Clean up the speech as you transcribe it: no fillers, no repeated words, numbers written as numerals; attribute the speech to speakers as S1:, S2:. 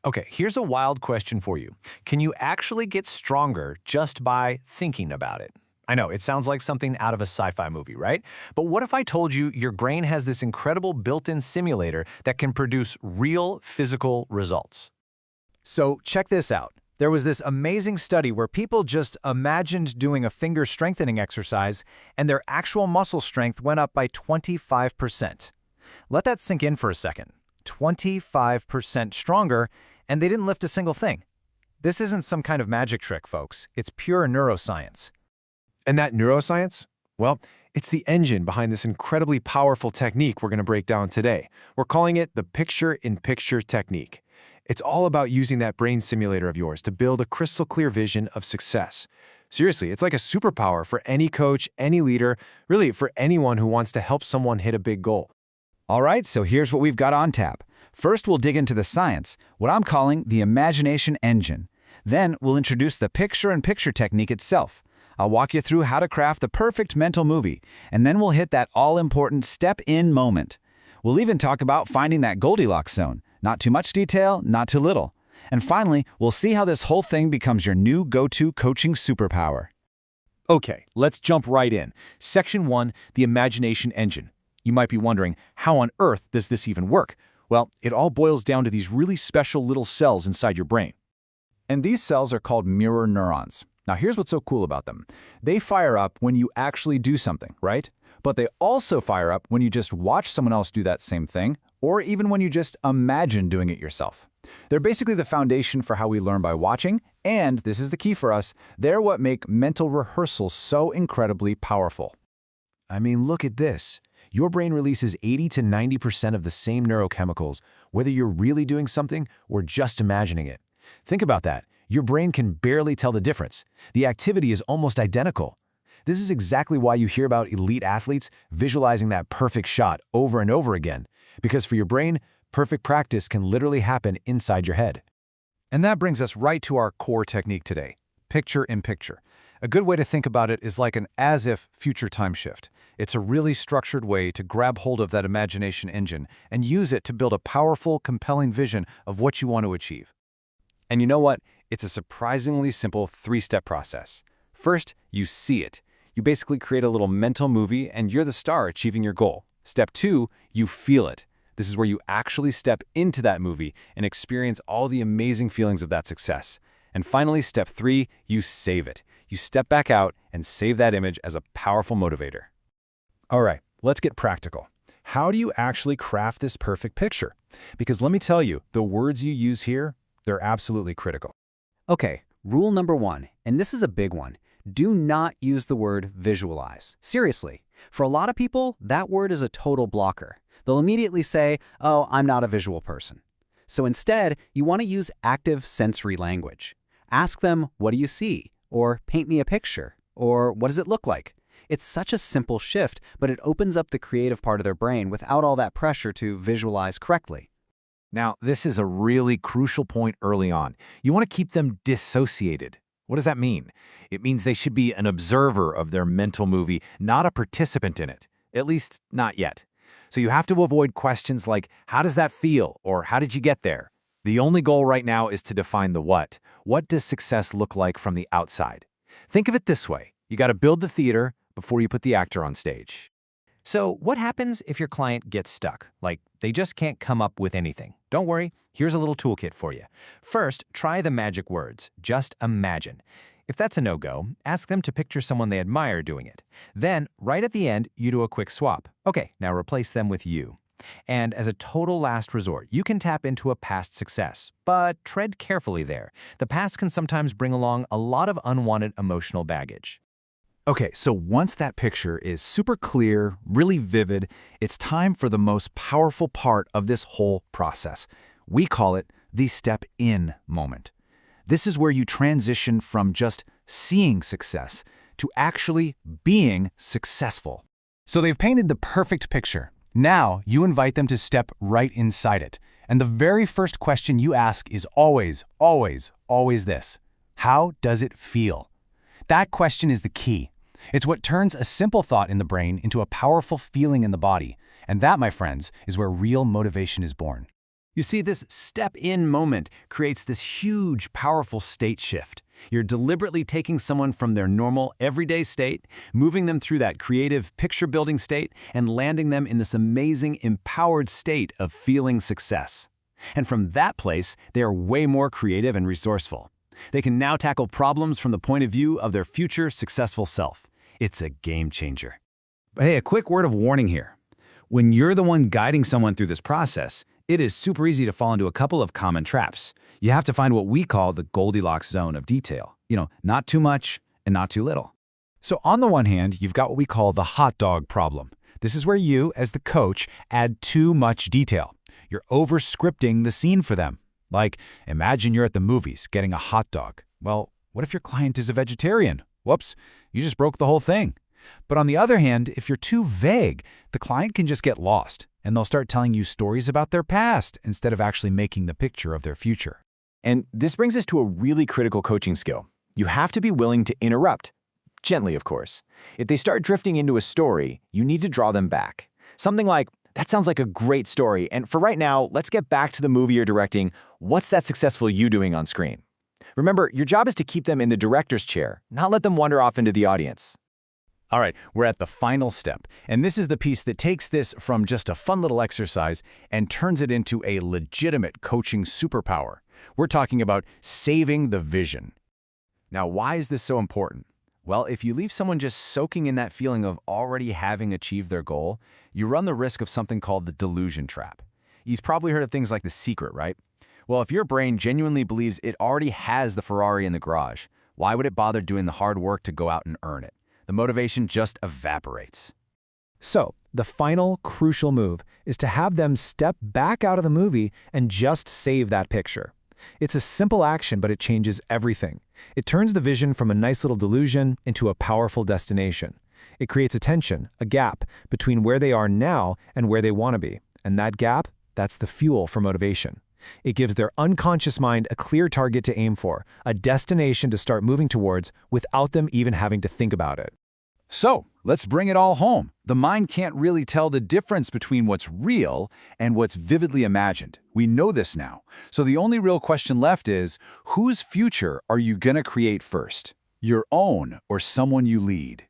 S1: Okay, here's a wild question for you. Can you actually get stronger just by thinking about it? I know, it sounds like something out of a sci-fi movie, right? But what if I told you your brain has this incredible built-in simulator that can produce real physical results?
S2: So check this out. There was this amazing study where people just imagined doing a finger strengthening exercise and their actual muscle strength went up by 25%. Let that sink in for a second. 25% stronger, and they didn't lift a single thing. This isn't some kind of magic trick, folks. It's pure neuroscience.
S3: And that neuroscience? Well, it's the engine behind this incredibly powerful technique we're going to break down today. We're calling it the picture-in-picture technique. It's all about using that brain simulator of yours to build a crystal clear vision of success. Seriously, it's like a superpower for any coach, any leader, really for anyone who wants to help someone hit a big goal.
S4: All right, so here's what we've got on tap. First, we'll dig into the science, what I'm calling the imagination engine. Then, we'll introduce the picture-in-picture technique itself. I'll walk you through how to craft the perfect mental movie, and then we'll hit that all-important step-in moment. We'll even talk about finding that Goldilocks zone. Not too much detail, not too little. And finally, we'll see how this whole thing becomes your new go-to coaching superpower.
S1: Okay, let's jump right in. Section 1, the imagination engine. You might be wondering, how on earth does this even work? Well, it all boils down to these really special little cells inside your brain.
S4: And these cells are called mirror neurons. Now here's what's so cool about them. They fire up when you actually do something, right? But they also fire up when you just watch someone else do that same thing, or even when you just imagine doing it yourself. They're basically the foundation for how we learn by watching, and this is the key for us, they're what make mental rehearsal so incredibly powerful.
S3: I mean, look at this. Your brain releases 80 to 90% of the same neurochemicals, whether you're really doing something or just imagining it. Think about that. Your brain can barely tell the difference. The activity is almost identical. This is exactly why you hear about elite athletes visualizing that perfect shot over and over again, because for your brain, perfect practice can literally happen inside your head.
S2: And that brings us right to our core technique today, picture-in-picture. A good way to think about it is like an as-if future time shift. It's a really structured way to grab hold of that imagination engine and use it to build a powerful, compelling vision of what you want to achieve.
S4: And you know what? It's a surprisingly simple three-step process. First, you see it. You basically create a little mental movie and you're the star achieving your goal. Step 2, you feel it. This is where you actually step into that movie and experience all the amazing feelings of that success. And finally, step 3, you save it. You step back out and save that image as a powerful motivator.
S3: All right, let's get practical. How do you actually craft this perfect picture? Because let me tell you, the words you use here, they're absolutely critical.
S5: Okay, rule number 1, and this is a big one. Do not use the word visualize. Seriously, for a lot of people, that word is a total blocker. They'll immediately say, oh, I'm not a visual person. So instead, you want to use active sensory language. Ask them, what do you see? Or paint me a picture. Or what does it look like? It's such a simple shift, but it opens up the creative part of their brain without all that pressure to visualize correctly.
S3: Now, this is a really crucial point early on. You want to keep them dissociated. What does that mean? It means they should be an observer of their mental movie, not a participant in it. At least, not yet. So you have to avoid questions like, how does that feel? Or how did you get there? The only goal right now is to define the what. What does success look like from the outside? Think of it this way. You got to build the theater before you put the actor on stage.
S1: So what happens if your client gets stuck? Like, they just can't come up with anything? Don't worry, here's a little toolkit for you. First, try the magic words. Just imagine. If that's a no-go, ask them to picture someone they admire doing it. Then, right at the end, you do a quick swap. Okay, now replace them with you. And as a total last resort, you can tap into a past success. But tread carefully there. The past can sometimes bring along a lot of unwanted emotional baggage.
S2: Okay, so once that picture is super clear, really vivid, it's time for the most powerful part of this whole process. We call it the step-in moment. This is where you transition from just seeing success to actually being successful. So they've painted the perfect picture. Now you invite them to step right inside it. And the very first question you ask is always this. How does it feel? That question is the key. It's what turns a simple thought in the brain into a powerful feeling in the body. And that, my friends, is where real motivation is born.
S1: You see, this step-in moment creates this huge, powerful state shift. You're deliberately taking someone from their normal, everyday state, moving them through that creative, picture-building state, and landing them in this amazing, empowered state of feeling success. And from that place, they are way more creative and resourceful. They can now tackle problems from the point of view of their future successful self. It's a game changer.
S2: But hey, a quick word of warning here. When you're the one guiding someone through this process, it is super easy to fall into a couple of common traps. You have to find what we call the Goldilocks zone of detail. Not too much and not too little. So on the one hand, you've got what we call the hot dog problem. This is where you, as the coach, add too much detail. You're over-scripting the scene for them. Like, imagine you're at the movies getting a hot dog. Well, what if your client is a vegetarian? Whoops, you just broke the whole thing. But on the other hand, if you're too vague, the client can just get lost, and they'll start telling you stories about their past instead of actually making the picture of their future.
S1: And this brings us to a really critical coaching skill. You have to be willing to interrupt. Gently, of course. If they start drifting into a story, you need to draw them back. Something like, that sounds like a great story, and for right now, let's get back to the movie you're directing. What's that successful you doing on screen? Remember, your job is to keep them in the director's chair, not let them wander off into the audience.
S2: All right, we're at the final step, and this is the piece that takes this from just a fun little exercise and turns it into a legitimate coaching superpower. We're talking about saving the vision. Now, why is this so important? Well, if you leave someone just soaking in that feeling of already having achieved their goal, you run the risk of something called the delusion trap. You've probably heard of things like The Secret, right? Well, if your brain genuinely believes it already has the Ferrari in the garage, why would it bother doing the hard work to go out and earn it? The motivation just evaporates.
S6: So, the final crucial move is to have them step back out of the movie and just save that picture. It's a simple action, but it changes everything. It turns the vision from a nice little delusion into a powerful destination. It creates a tension, a gap, between where they are now and where they want to be. And that gap, that's the fuel for motivation. It gives their unconscious mind a clear target to aim for, a destination to start moving towards without them even having to think about it.
S2: So, let's bring it all home. The mind can't really tell the difference between what's real and what's vividly imagined. We know this now. So the only real question left is, whose future are you gonna create first? Your own or someone you lead?